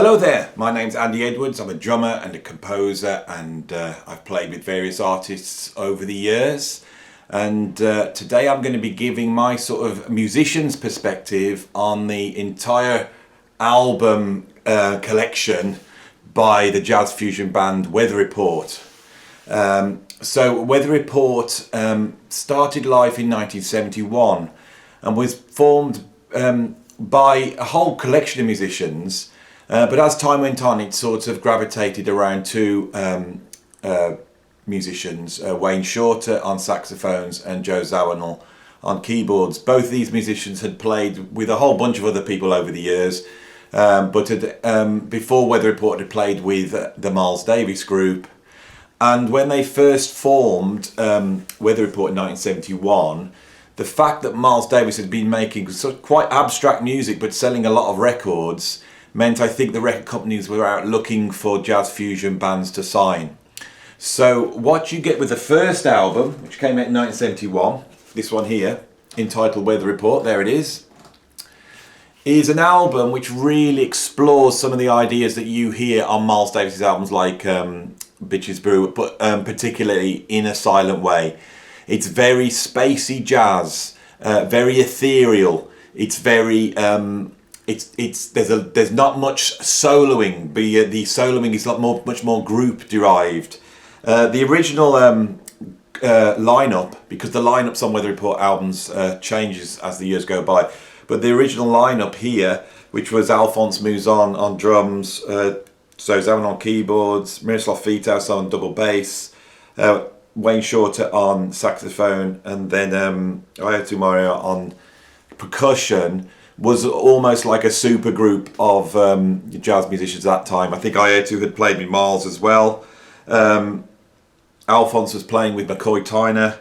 Hello there, my name's Andy Edwards. I'm a drummer and a composer, and I've played with various artists over the years. And today I'm going to be giving my sort of musician's perspective on the entire album collection by the jazz fusion band Weather Report. So Weather Report started life in 1971 and was formed by a whole collection of musicians. But as time went on, it sort of gravitated around two musicians, Wayne Shorter on saxophones and Joe Zawinul on keyboards. Both these musicians had played with a whole bunch of other people over the years, but had, before Weather Report had played with the Miles Davis group. And when they first formed Weather Report in 1971, the fact that Miles Davis had been making sort of quite abstract music but selling a lot of records meant I think the record companies were out looking for jazz fusion bands to sign. So what you get with the first album, which came out in 1971, this one here, entitled Weather Report, there it is an album which really explores some of the ideas that you hear on Miles Davis's albums like Bitches Brew, but particularly in a silent way. It's very spacey jazz, very ethereal. It's very there's not much soloing. The soloing is much more group derived. The original lineup, because the lineups on Weather Report albums changes as the years go by, but the original lineup here, which was Alphonse Mouzon on drums, so Zawinul on keyboards, Miroslav Vitous on double bass, Wayne Shorter on saxophone, and then Ayotu Mario on percussion, was almost like a super group of jazz musicians at that time. I think Ayotu had played with Miles as well. Alphonse was playing with McCoy Tyner,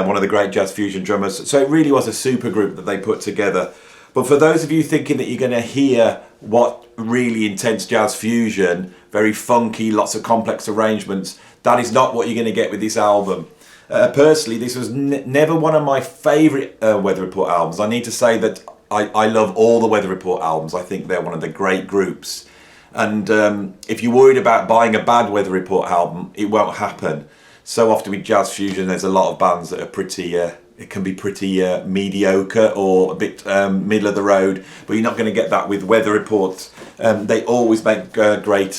one of the great jazz fusion drummers. So it really was a super group that they put together. But for those of you thinking that you're going to hear what really intense jazz fusion, very funky, lots of complex arrangements, that is not what you're going to get with this album. Personally, this was never one of my favourite Weather Report albums. I need to say that I love all the Weather Report albums. I think they're one of the great groups. And if you're worried about buying a bad Weather Report album, it won't happen. So often with jazz fusion, there's a lot of bands that are pretty, it can be pretty mediocre or a bit middle of the road, but you're not going to get that with Weather Report. They always make great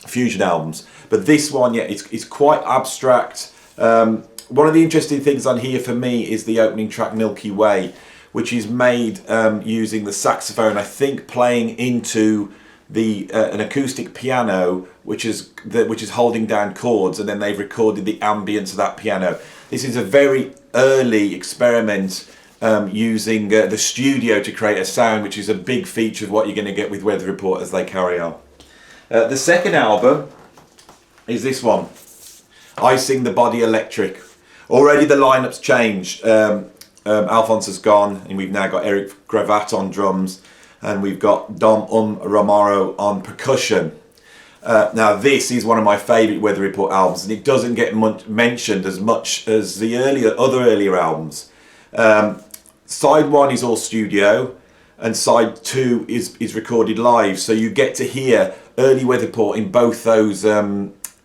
fusion albums. But this one, yeah, it's quite abstract. One of the interesting things on here for me is the opening track, Milky Way, which is made using the saxophone, I think, playing into an acoustic piano, which is holding down chords, and then they've recorded the ambience of that piano. This is a very early experiment using the studio to create a sound, which is a big feature of what you're going to get with Weather Report as they carry on. The second album is this one, I Sing the Body Electric. Already the lineup's changed. Alphonse has gone, and we've now got Eric Gravatt on drums, and we've got Dom Romero on percussion. Now this is one of my favourite Weather Report albums, and it doesn't get mentioned as much as the other earlier albums. Side 1 is all studio, and side 2 is recorded live, so you get to hear early Weather Report in both those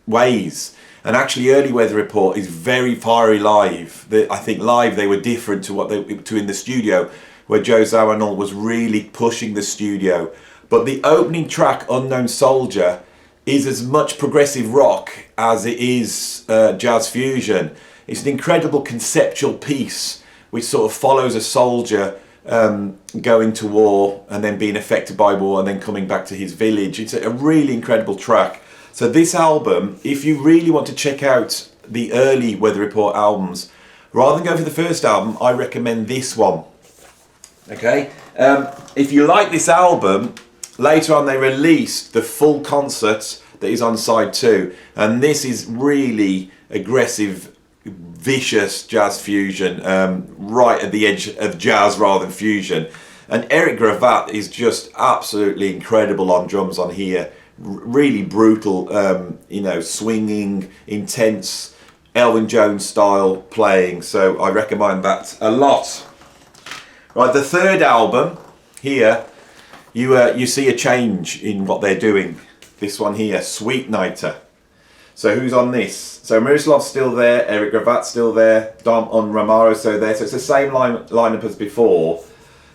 ways. And actually, early Weather Report is very fiery live. I think live they were different to what they to in the studio, where Joe Zawinul was really pushing the studio. But the opening track, Unknown Soldier, is as much progressive rock as it is jazz fusion. It's an incredible conceptual piece which sort of follows a soldier going to war and then being affected by war and then coming back to his village. It's a really incredible track. So this album, if you really want to check out the early Weather Report albums, rather than go for the first album, I recommend this one. Okay, if you like this album, later on they released the full concert that is on side 2, and this is really aggressive, vicious jazz fusion, right at the edge of jazz rather than fusion. And Eric Gravatt is just absolutely incredible on drums on here. Really brutal, swinging, intense, Elvin Jones style playing. So I recommend that a lot. Right, the third album here you see a change in what they're doing. This one here, Sweet Nighter. So who's on this? So Mirislav's still there, Eric Gravat's still there, Dom on Romaro's still there. So it's the same lineup as before.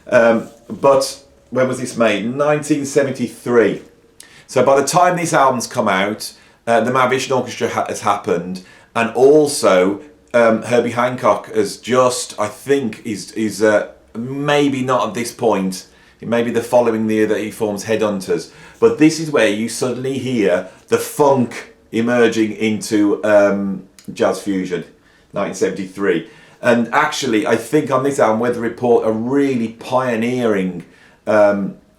But when was this made? 1973. So by the time this album's come out, the Mahavishnu Orchestra has happened, and also Herbie Hancock has just, I think, is maybe not at this point. It may be the following year that he forms Headhunters. But this is where you suddenly hear the funk emerging into jazz fusion, 1973. And actually, I think on this album, Weather Report are really pioneering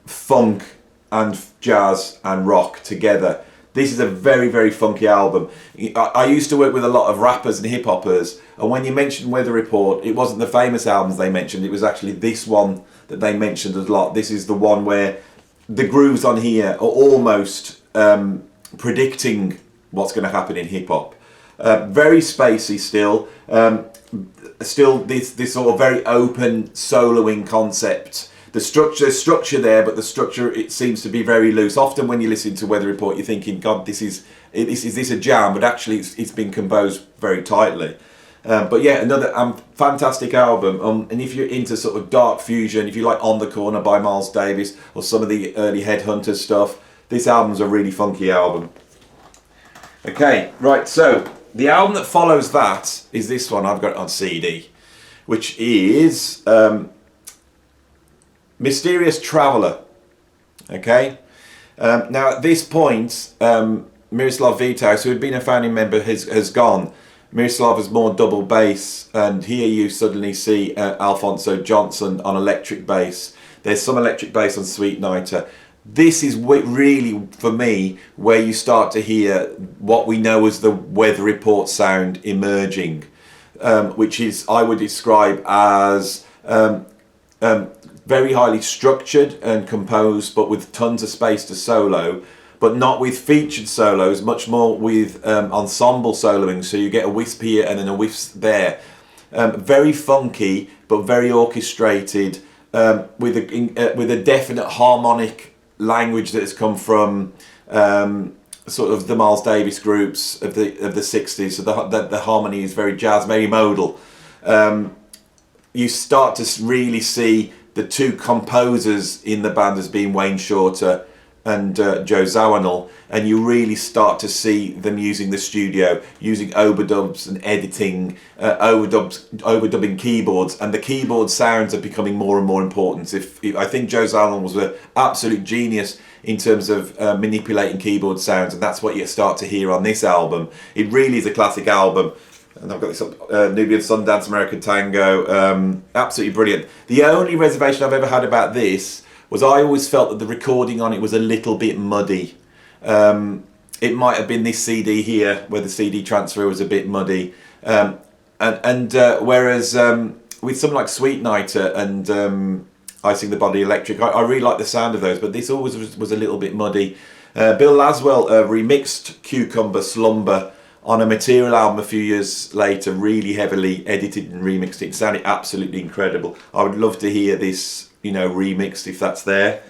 funk and jazz and rock together. This is a very, very funky album. I used to work with a lot of rappers and hip-hoppers, and when you mentioned Weather Report, it wasn't the famous albums they mentioned, it was actually this one that they mentioned a lot. This is the one where the grooves on here are almost predicting what's going to happen in hip-hop. Very spacey still. Still this sort of very open soloing concept. There's structure there, but the structure, it seems to be very loose. Often when you listen to Weather Report, you're thinking, God, is this a jam? But actually, it's been composed very tightly. But yeah, another fantastic album. And if you're into sort of dark fusion, if you like On the Corner by Miles Davis or some of the early Headhunters stuff, this album's a really funky album. Okay, right, so the album that follows that is this one. I've got it on CD, which is Mysterious Traveller. Okay, now at this point, Miroslav Vitous, who had been a founding member, has gone. Miroslav is more double bass, and here you suddenly see Alfonso Johnson on electric bass. There's some electric bass on Sweet Nighter. This is really, for me, where you start to hear what we know as the Weather Report sound emerging, which is, I would describe as very highly structured and composed, but with tons of space to solo, but not with featured solos, much more with ensemble soloing. So you get a wisp here and then a wisp there. Very funky, but very orchestrated, with a definite harmonic language that has come from sort of the Miles Davis groups of the 60s. So the harmony is very jazz, very modal. You start to really see the two composers in the band as being Wayne Shorter and Joe Zawinul, and you really start to see them using the studio, using overdubs and editing, overdubbing keyboards, and the keyboard sounds are becoming more and more important. I think Joe Zawinul was an absolute genius in terms of manipulating keyboard sounds, and that's what you start to hear on this album. It really is a classic album. And I've got this Nubian Sundance, American Tango, absolutely brilliant. The only reservation I've ever had about this was I always felt that the recording on it was a little bit muddy. It might have been this CD here where the CD transfer was a bit muddy. Whereas with something like Sweet Nighter and Icing the Body Electric, I really like the sound of those, but this always was a little bit muddy. Bill Laswell remixed Cucumber Slumber on a Material album a few years later, really heavily edited and remixed it. It sounded absolutely incredible. I would love to hear this, remixed if that's there.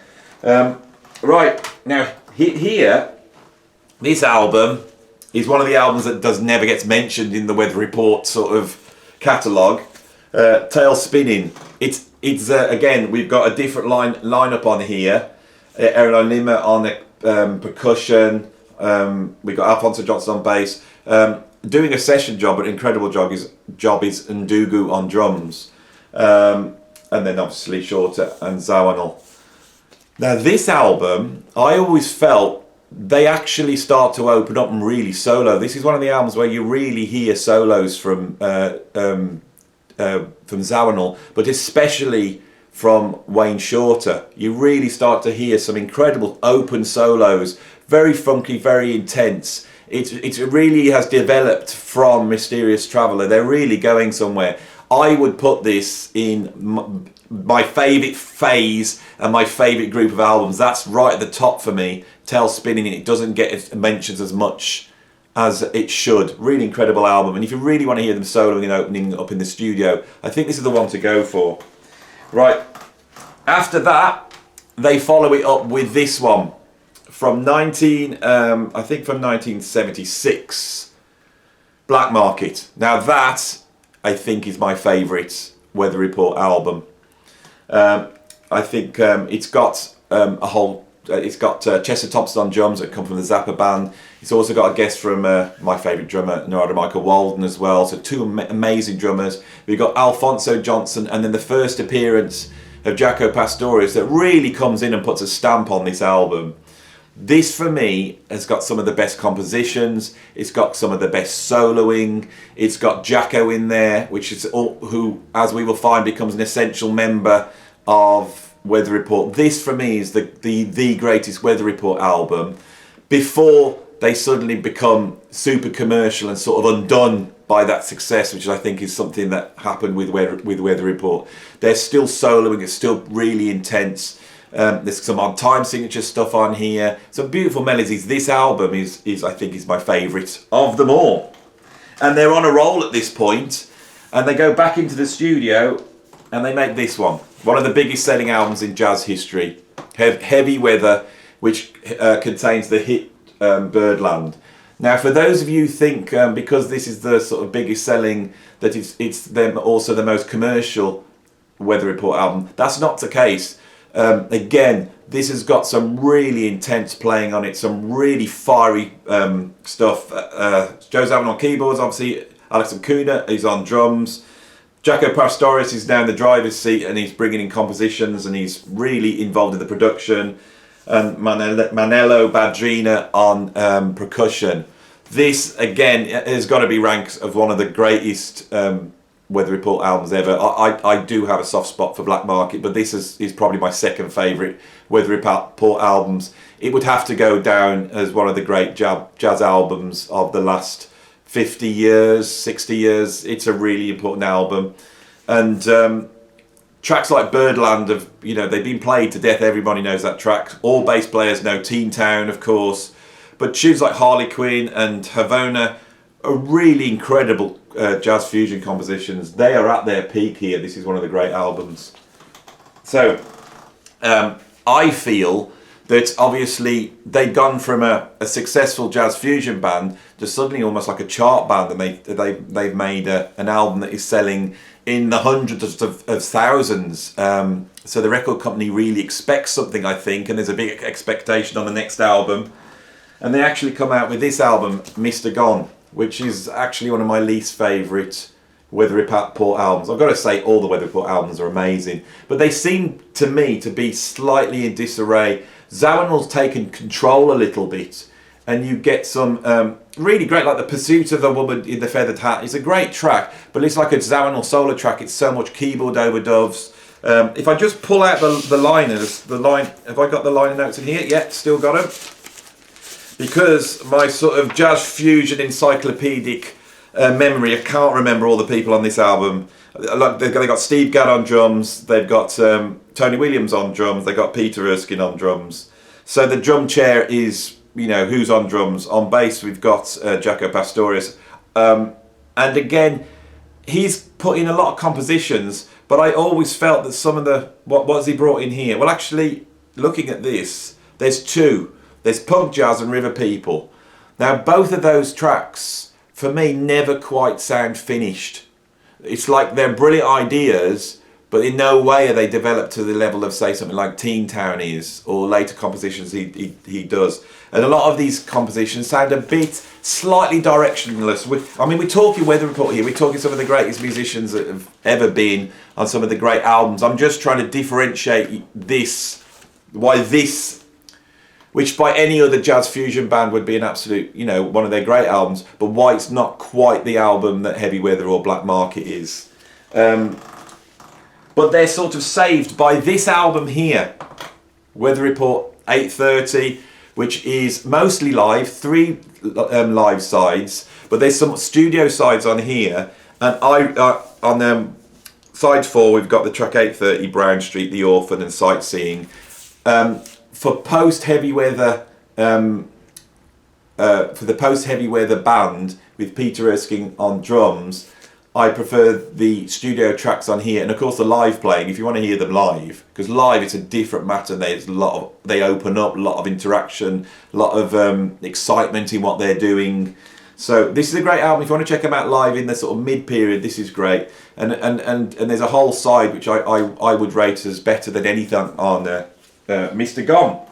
Right, now here, this album is one of the albums that never gets mentioned in the Weather Report sort of catalogue. Tail Spinning. It's again, we've got a different lineup on here. Erno Lima on the percussion. We've got Alfonso Johnson on bass. Doing a session job, an incredible job is Ndugu on drums. And then obviously Shorter and Zawinul. Now this album, I always felt they actually start to open up and really solo. This is one of the albums where you really hear solos from Zawinul, but especially from Wayne Shorter. You really start to hear some incredible open solos, very funky, very intense. It really has developed from Mysterious Traveller. They're really going somewhere. I would put this in my favourite phase and my favourite group of albums. That's right at the top for me. Tail Spinning, it doesn't get mentions as much as it should. Really incredible album. And if you really want to hear them soloing and opening up in the studio, I think this is the one to go for. Right, after that, they follow it up with this one from 1976, Black Market. Now that, I think, is my favourite Weather Report album. I think it's got it's got Chester Thompson on drums that come from the Zappa band. It's also got a guest from my favourite drummer, Narada Michael Walden, as well. So two amazing drummers. We've got Alphonso Johnson, and then the first appearance of Jaco Pastorius that really comes in and puts a stamp on this album. This, for me, has got some of the best compositions. It's got some of the best soloing. It's got Jaco in there, which is who, as we will find, becomes an essential member of Weather Report. This, for me, is the greatest Weather Report album before they suddenly become super commercial and sort of undone by that success, which I think is something that happened with Weather Report. They're still soloing. It's still really intense. There's some on time signature stuff on here. Some beautiful melodies. This album is I think is my favourite of them all. And they're on a roll at this point, and they go back into the studio and they make this one of the biggest selling albums in jazz history, Heavy Weather, which contains the hit Birdland. Now, for those of you who think because this is the sort of biggest selling that it's then also the most commercial Weather Report album, that's not the case. Again, this has got some really intense playing on it, some really fiery stuff. Joe Zavin on keyboards, obviously. Alex Acuna is on drums. Jaco Pastorius is down the driver's seat and he's bringing in compositions and he's really involved in the production. And Manello Badrina on percussion. This, again, has got to be ranked as one of the greatest Weather Report albums ever. I do have a soft spot for Black Market, but this is probably my second favourite Weather Report albums. It would have to go down as one of the great jazz albums of the last 50 years, 60 years. It's a really important album. And tracks like Birdland they've been played to death. Everybody knows that track. All bass players know Teen Town, of course. But tunes like Harley Quinn and Havana are really incredible jazz fusion compositions. They are at their peak here. This is one of the great albums. So I feel that obviously they'd gone from a successful jazz fusion band to suddenly almost like a chart band, and they've made an album that is selling in the hundreds of thousands. So the record company really expects something, I think, and there's a big expectation on the next album. And they actually come out with this album, Mr. Gone, which is actually one of my least favourite Weather Report albums. I've got to say all the Weather Report albums are amazing, but they seem to me to be slightly in disarray. Zawinul's taken control a little bit, and you get some really great, like The Pursuit of the Woman in the Feathered Hat. It's a great track, but it's like a Zawinul solo track. It's so much keyboard overdubs. If I just pull out the liners, have I got the liner notes in here? Yeah, still got them. Because my sort of jazz fusion encyclopedic memory, I can't remember all the people on this album. They've got Steve Gadd on drums, they've got Tony Williams on drums, they've got Peter Erskine on drums. So the drum chair is, who's on drums. On bass we've got Jaco Pastorius. And again, he's put in a lot of compositions, but I always felt that some of what's he brought in here? Well, actually, looking at this, there's two. There's Punk Jazz and River People. Now, both of those tracks, for me, never quite sound finished. It's like they're brilliant ideas, but in no way are they developed to the level of, say, something like Teen Town is, or later compositions he does. And a lot of these compositions sound a bit slightly directionless. We're talking Weather Report here. We're talking some of the greatest musicians that have ever been on some of the great albums. I'm just trying to differentiate why this, which by any other jazz fusion band would be an absolute, one of their great albums, but why it's not quite the album that Heavy Weather or Black Market is. But they're sort of saved by this album here, Weather Report 830, which is mostly live, 3 live sides, but there's some studio sides on here, and on side 4 we've got the track 830, Brown Street, The Orphan and Sightseeing. For post-heavy weather, for the post-heavy weather band with Peter Erskine on drums, I prefer the studio tracks on here, and of course the live playing. If you want to hear them live, because live it's a different matter. There's a lot of, they open up, a lot of interaction, a lot of excitement in what they're doing. So this is a great album. If you want to check them out live in the sort of mid period, this is great. And there's a whole side which I would rate as better than anything on Mr. Gone.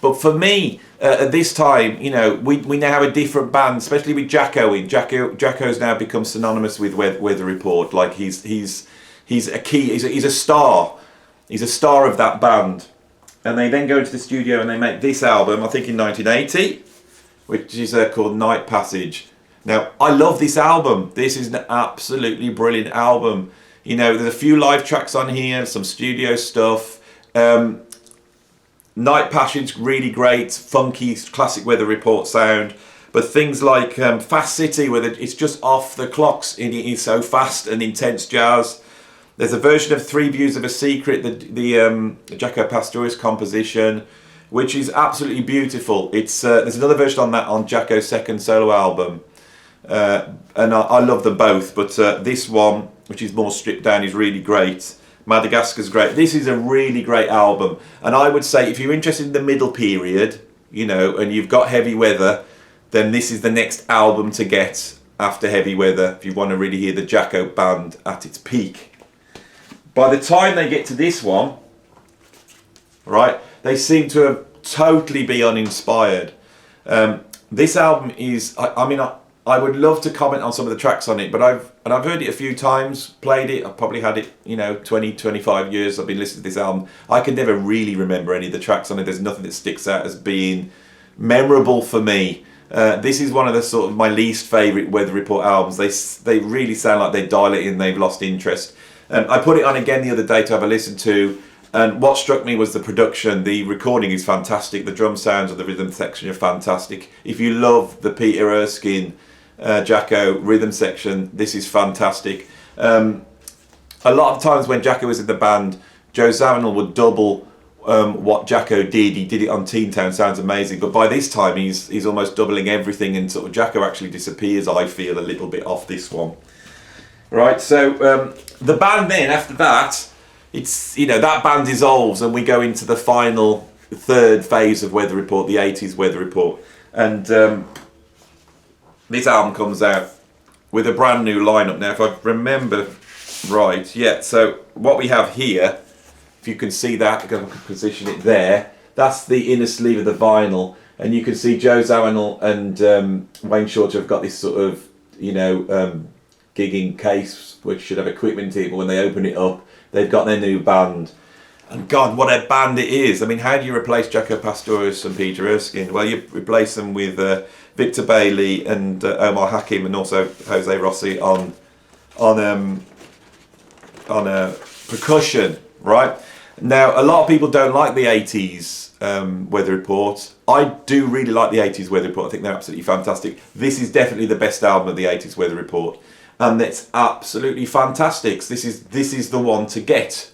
But for me, at this time, you know, we now have a different band, especially with Jacko in. Jacko's now become synonymous with Weather Report. Like he's a key. He's a star. He's a star of that band. And they then go into the studio and they make this album, I think in 1980, which is called Night Passage. Now, I love this album. This is an absolutely brilliant album. You know, there's a few live tracks on here, some studio stuff. Night Passage, really great, funky, classic Weather Report sound. But things like Fast City, where it's just off the clocks, it is so fast and intense jazz. There's a version of Three Views of a Secret, the Jaco Pastorius composition, which is absolutely beautiful. It's there's another version on that on Jaco's second solo album. And I love them both, but this one, which is more stripped down, is really great. Madagascar's great. This is a really great album, and I would say if you're interested in the middle period, you know, and you've got Heavy Weather, then this is the next album to get after Heavy Weather if you want to really hear the Jaco band at its peak. By the time they get to this one, right, they seem to have totally be uninspired. This album is, I would love to comment on some of the tracks on it, but I've heard it a few times, played it, I've probably had it, you know, 20, 25 years I've been listening to this album. I can never really remember any of the tracks on it. There's nothing that sticks out as being memorable for me. This is one of the sort of my least favourite Weather Report albums. They really sound like they dial it in, they've lost interest. I put it on again the other day to have a listen to, and what struck me was the production. The recording is fantastic, the drum sounds of the rhythm section are fantastic. If you love the Peter Erskine Jaco rhythm section, this is fantastic. A lot of times when Jaco was in the band, Joe Zawinul would double what Jaco did. He did it on Teen Town, sounds amazing, but by this time he's almost doubling everything, and sort of Jaco actually disappears, I feel, a little bit off this one. Right, so the band then after that, it's, you know, that band dissolves and we go into the final third phase of Weather Report, the 80s Weather Report, and this album comes out with a brand new lineup. Now, if I remember right, yeah, so what we have here, if you can see that, I can position it there, that's the inner sleeve of the vinyl, and you can see Joe Zawinul and Wayne Shorter have got this sort of, you know, gigging case which should have equipment in it, but when they open it up, they've got their new band. And God, what a band it is. I mean, how do you replace Jaco Pastorius and Peter Erskine? Well, you replace them with Victor Bailey and Omar Hakim, and also Jose Rossi on percussion, right? Now, a lot of people don't like the 80s Weather Report. I do really like the 80s Weather Report. I think they're absolutely fantastic. This is definitely the best album of the 80s Weather Report, and it's absolutely fantastic. This is the one to get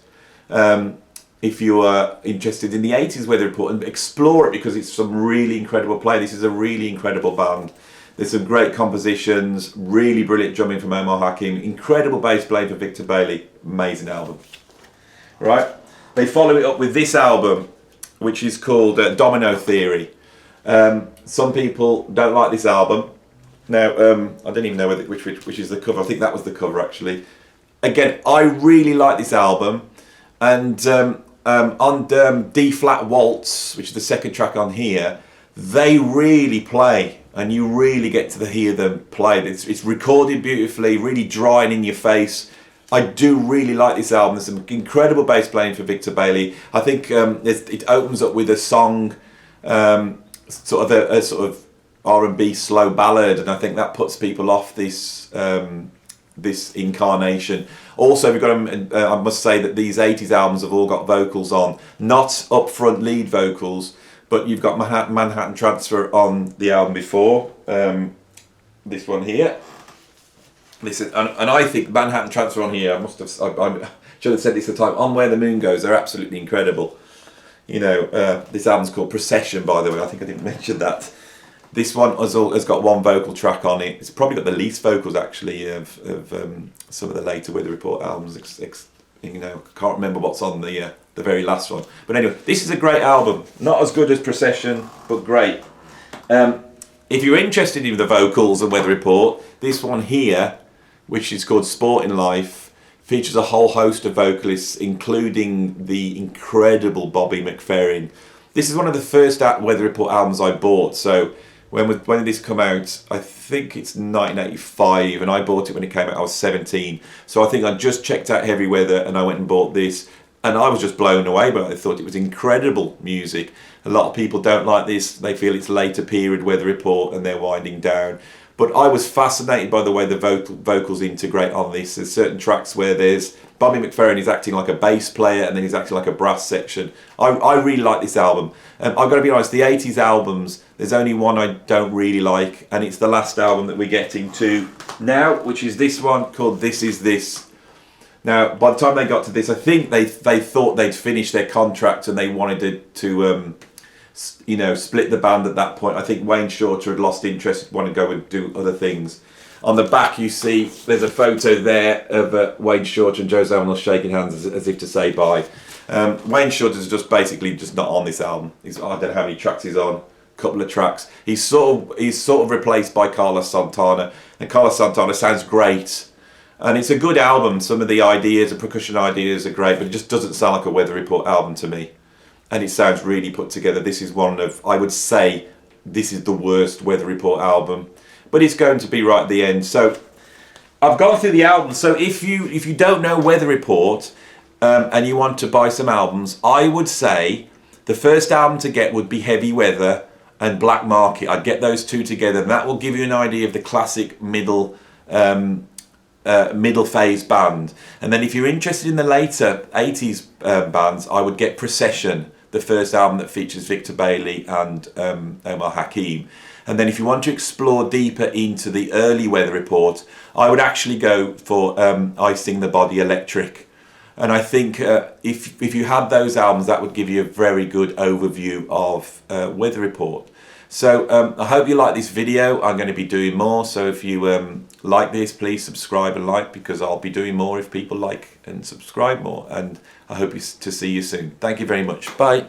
if you are interested in the 80s Weather Report, and explore it, because it's some really incredible play. This is a really incredible band. There's some great compositions, really brilliant drumming from Omar Hakim, incredible bass playing for Victor Bailey. Amazing album. Right? They follow it up with this album, which is called Domino Theory. Some people don't like this album. Now, I don't even know whether, which is the cover. I think that was the cover, actually. Again, I really like this album. And on D-flat Waltz, which is the second track on here, they really play, and you really get to hear them play. It's recorded beautifully, really dry and in your face. I do really like this album. There's some incredible bass playing for Victor Bailey. I think it opens up with a song, sort of R&B slow ballad, and I think that puts people off this this incarnation. Also, we've got I must say that these 80s albums have all got vocals on, not upfront lead vocals, but you've got Manhattan Transfer on the album before, this one here. Listen, and I think Manhattan Transfer on here, I should have said this at the time, On Where the Moon Goes, they're absolutely incredible. You know, this album's called Procession, by the way, I think I didn't mention that. This one has got one vocal track on it. It's probably got the least vocals actually of some of the later Weather Report albums. You know, I can't remember what's on the very last one. But anyway, this is a great album. Not as good as Procession, but great. If you're interested in the vocals and Weather Report, this one here, which is called Sporting Life, features a whole host of vocalists, including the incredible Bobby McFerrin. This is one of the first Weather Report albums I bought. So when did this come out? I think it's 1985, and I bought it when it came out. I was 17. So I think I just checked out Heavy Weather and I went and bought this. And I was just blown away by it. I thought it was incredible music. A lot of people don't like this. They feel it's later period Weather Report and they're winding down. But I was fascinated by the way the vocals integrate on this. There's certain tracks where there's Bobby McFerrin is acting like a bass player and then he's acting like a brass section. I really like this album. I've got to be honest, the 80s albums, there's only one I don't really like, and it's the last album that we're getting to now, which is this one called This Is This. Now, by the time they got to this, I think they thought they'd finished their contract and they wanted to you know, split the band at that point. I think Wayne Shorter had lost interest, wanted to go and do other things. On the back, you see there's a photo there of Wayne Shorter and Joe Zawinul shaking hands as if to say bye. Wayne Shorter's just basically just not on this album. I don't know how many tracks he's on. A couple of tracks. He's sort of replaced by Carlos Santana, and Carlos Santana sounds great. And it's a good album. Some of the ideas, the percussion ideas are great, but it just doesn't sound like a Weather Report album to me. And it sounds really put together. This is one of, I would say, this is the worst Weather Report album. But it's going to be right at the end. So I've gone through the album. So if you don't know Weather Report and you want to buy some albums, I would say the first album to get would be Heavy Weather and Black Market. I'd get those two together, and that will give you an idea of the classic middle phase band. And then if you're interested in the later 80s bands, I would get Procession, the first album that features Victor Bailey and Omar Hakim. And then if you want to explore deeper into the early Weather Report, I would actually go for I Sing the Body Electric. And I think if you had those albums, that would give you a very good overview of Weather Report. So I hope you like this video. I'm going to be doing more. So if you like this, please subscribe and like, because I'll be doing more if people like and subscribe more. And I hope to see you soon. Thank you very much. Bye.